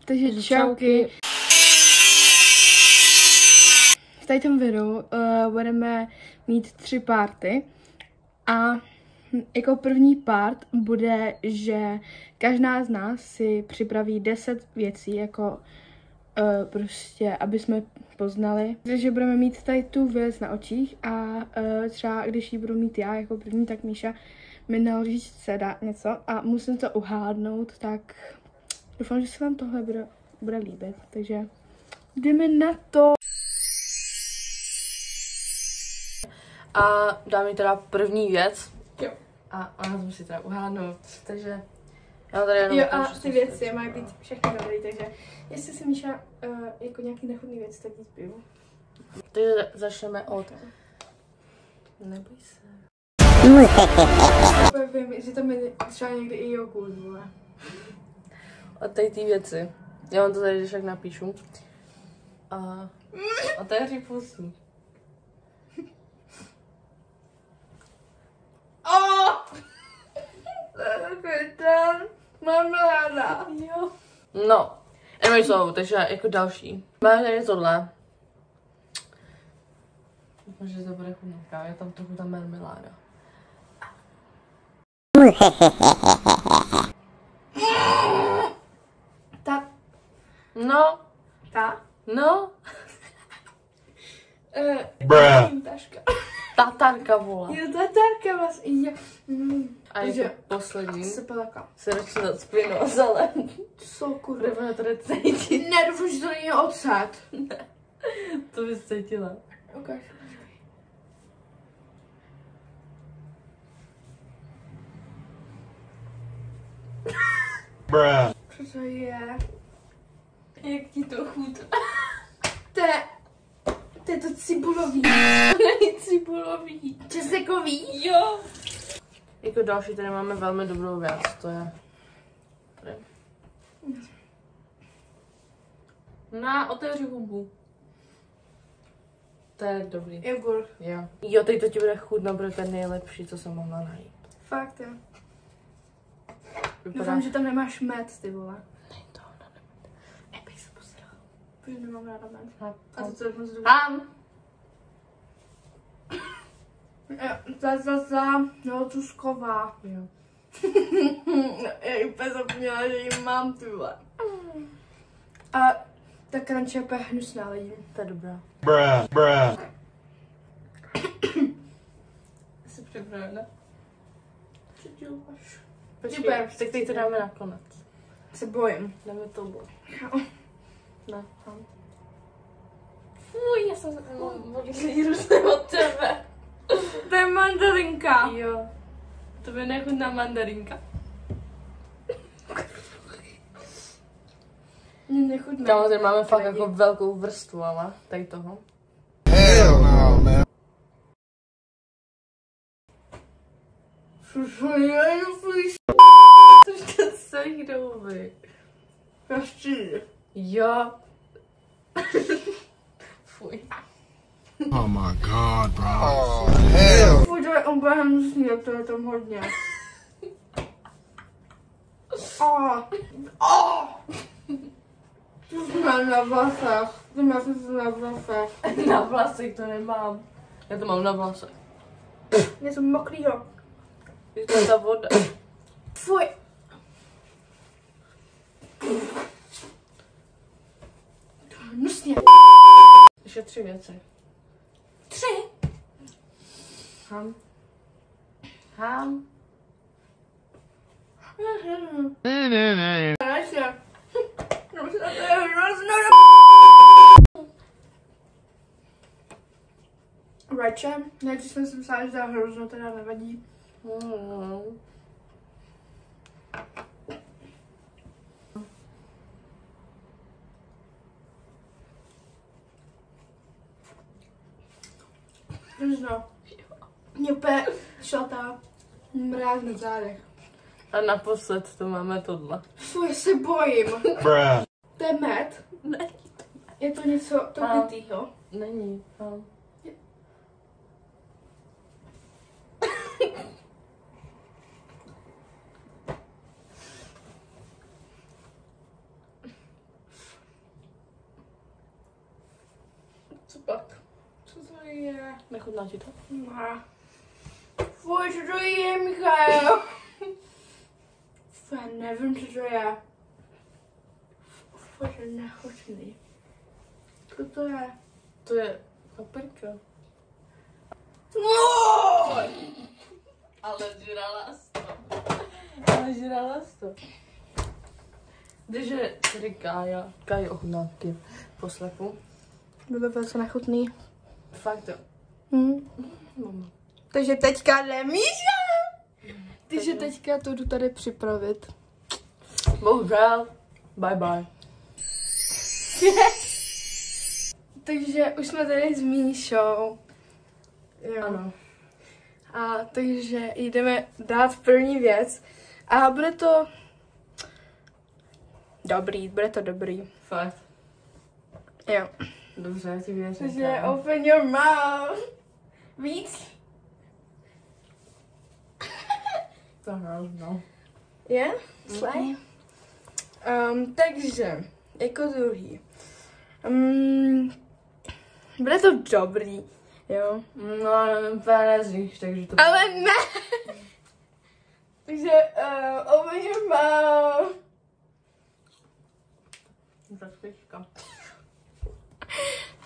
Takže čauky. V tady tom videu budeme mít 3 party a jako první part bude, že každá z nás si připraví 10 věcí, jako prostě, aby jsme poznali. Takže budeme mít tady tu věc na očích a třeba když ji budu mít já jako první, tak Míša mi na lžičce dá něco a musím to uhádnout, tak doufám, že se vám tohle bude líbit. Takže jdeme na to. A dám mi teda první věc. Jo. A ona musí teda uhádnout, takže já tady jenom Jo, a ty věci mají být všechny dobrý, takže jestli si Míša jako nějaký nechodný věc, tak jí piju. Takže začneme od... Neboj se. Vím, že tam je třeba někdy i jogurt, vole. Od tady ty věci. Já vám to tady však napíšu. A otevři pusy. Tam marmeláda. Jo. No, anyway, jsou, takže jako další. Máme tady tohle. Doufám, že to bude chutná. Je tam trochu ta marmeláda. No. No. Taška. Tatarka, vole. Jo, tatarka vlastně. A jako poslední. Sepelaka. Srdce zacpěno, ale... Co, kurva? Budeme to necítit. Ne, doufám, že to není ocet. Ne. To bys cítila. Ukaž. Co to je? Jak ti to chutná? To je to cibulový. Není cibulový. Česnekový. Jo. Jako další tady máme velmi dobrou věc, to je... Tady. Na, otevři hubu. To je dobrý. Jogurt. Jo. Jo, teď to ti bude chutná, bude to nejlepší, co jsem mohla najít. Fakt, jo. Vypadá... Doufám, že tam nemáš med, ty vole. Nej, to ona nemá. Nebej se posral. Protože nemám ráda med. A to je moc dobrý. Tam! No, Tusková. Jo. Já ji úplně zapomněla, že ji mám, ty vole. A ta crunch je úplně hnusná, lidi. To je dobrá. Jsi připravená? Co děláš? Počkej, tak teď to dáme nakonec. Se bojím. Dáme to bo. Ne, tam. Fuj, já jsem Vodí různé od tebe. To je mandarinka. Jo. To by nechutná mandarinka. Mě nechutná. Kámo, tady máme fakt jako velkou vrstvu, ale tady toho. Hell no, man. Což to celý doby. Kašči. Jo. Fuj. Oh my god, bro. Oh, hell. Fuj, to je úplně hnusný, to je tam hodně. To mám na vlasech. To máš na vlasech. Na vlasech to nemám. Já to mám na vlasech. Něco mokrýho. To je ta voda. Fuj. To je hnusně. Ještě 3 věci. 3. Ham. Rajče, nejdřív jsem si myslela, že to je hrozno, teda nevadí. Hrozno. Mě úplně šla mráz na zádech. A naposled to máme tohle. Fuj, se bojím. To je med? Není. Je to něco topitýho? Není. Co pak? Co to je? Nechutná ti to? Ne. Fuj, co to je, Michal? Já nevím, co to je. Fuj, to je nechutný. Co to je? To je paprika. No! Ale žrala jsi to. Ale žrala jsi to. Takže tady Kája ochutná taky poslepu. Bylo velice nechutný. Fakt jo. Mama. Takže teďka jde Míša! Takže teďka to jdu tady připravit. Bohužel. Bye bye. Takže už jsme tady s Míšou. Jo. Ano. A takže jdeme dát první věc. A bude to dobrý. Fakt. Jo. Dobře, já ti věřím. Takže open your mouth. Víc? To hrozno. Je? Slay? Takže, jako druhý. Bude to dobrý, jo. No, úplně nezříš, takže to... Ale ne! Takže, open your mouth. Řetkvička.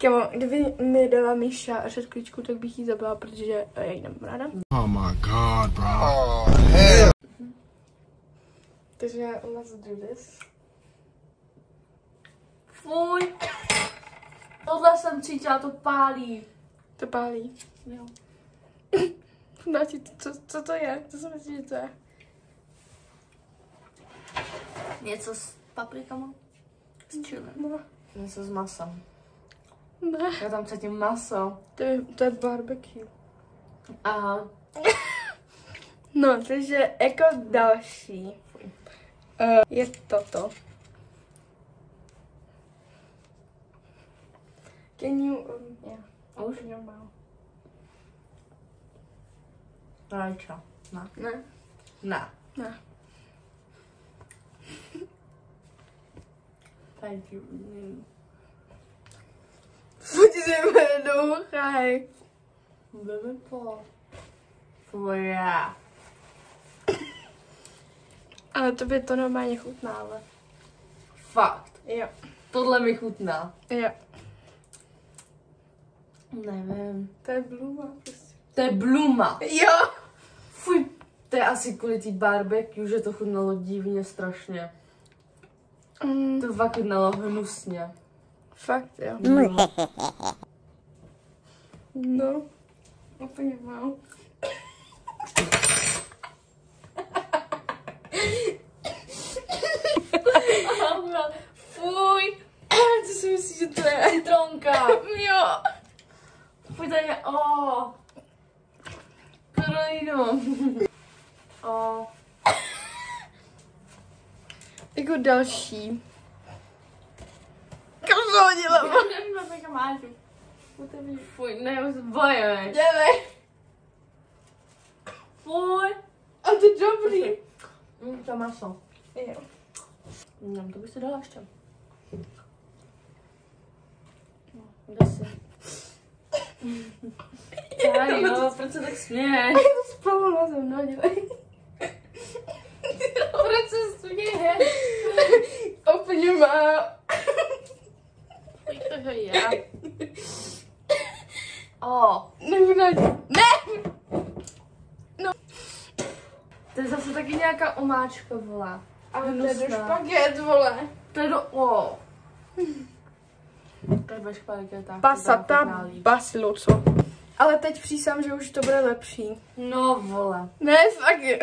Kamo, kdyby mi dala Míša řetkvičku, tak bych jí zabila, protože já ji nemám ráda. Oh my god, bro. Takže let's do this. Fuj. Tohle jsem cítila, to pálí. To pálí. Jo. Náti, co to je? Co si myslíš, že to je? Něco s paprikama? S čilem. No, Něco s masem. ne. Já tam cítím maso. To je barbecue. Aha. No, takže jako další je toto. Can you, yeah, Už? your mouth. Rajča. Ne. Ne, Ne. ne. Thank you. Pojď si douchaj. Jdeme po. Fuj. Ale to by to normálně chutná, ale. Fakt. Jo, Tohle mi chutná. jo. Nevím. To je bluma prostě. To je bluma. Jo. Fuj. To je asi kvůli tý barbecue, že to chutnalo divně strašně. To fakt chutnalo hnusně. Fakt, jo. No. Úplně mám. Fuj. Co si myslíš, že to je? Citronka. Jo. Fuj, to je, Karolino. Jako další. Kam se hodila? Fuj, ne, už se bojím. Dělej. Fuj. A to je dobrý. To maso. Jo. To bych si dala ještě. Kde jsi? Jo, proč se tak směješ? To spolu na zem, no, dělej. Proč se směješ? Open your mouth. Fuj, to je já. Nebude. Ne! No. To je zase taky nějaká omáčka, vole. Ale to je do špaget, vole. To je do, To je bez špageta. Passata basiloco. Ale teď přísám, že už to bude lepší. No, vole. Ne, fakt je.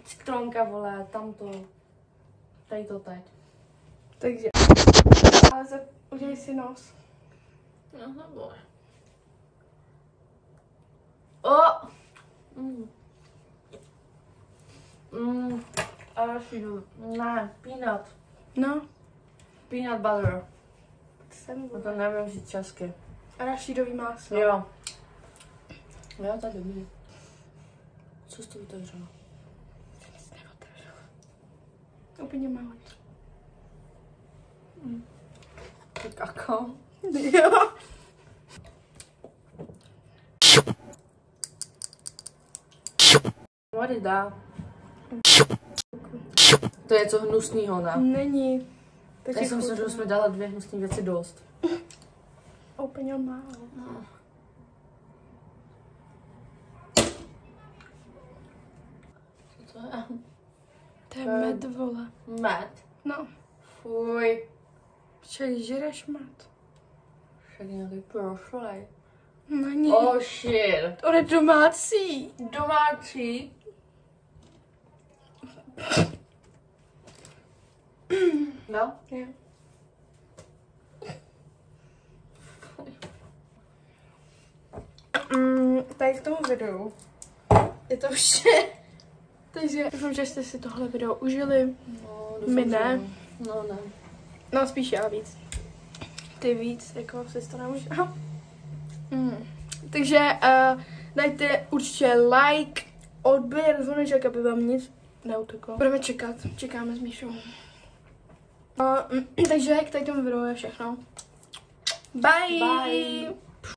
Citronka, vole, tamto. Tady to teď. Takže. Ale udělej si nos. No, vole. Arašidu. Ne, peanut. No. Peanut butter. Jsem No to nevím říct česky. arašidový máslo. Jo. Jo, to je dobrý. Co jsi to otevřela? Úplně malý. To kakao. Jo. What is that? To je něco hnusného, ne? Není. Já jsem si, že jsme dala 2 hnusné věci dost. Úplně málo. Co to je? To je med, vole. Med? No. Fuj. Však žereš med. Však nějaký prošlej. Není. Oh shit. To je domácí. Domácí? No? Jo. Tady k tomu videu je to vše. Takže doufám, že jste si tohle video užili. No, My ne. No, ne. No, spíš já víc. Ty víc, jako si to neužila. Takže dajte určitě like, odběr, zvoneček, aby vám nic neuteklo. Budeme čekat, čekáme s Míšou. Takže k tady tomu videu je všechno. Bye! Bye!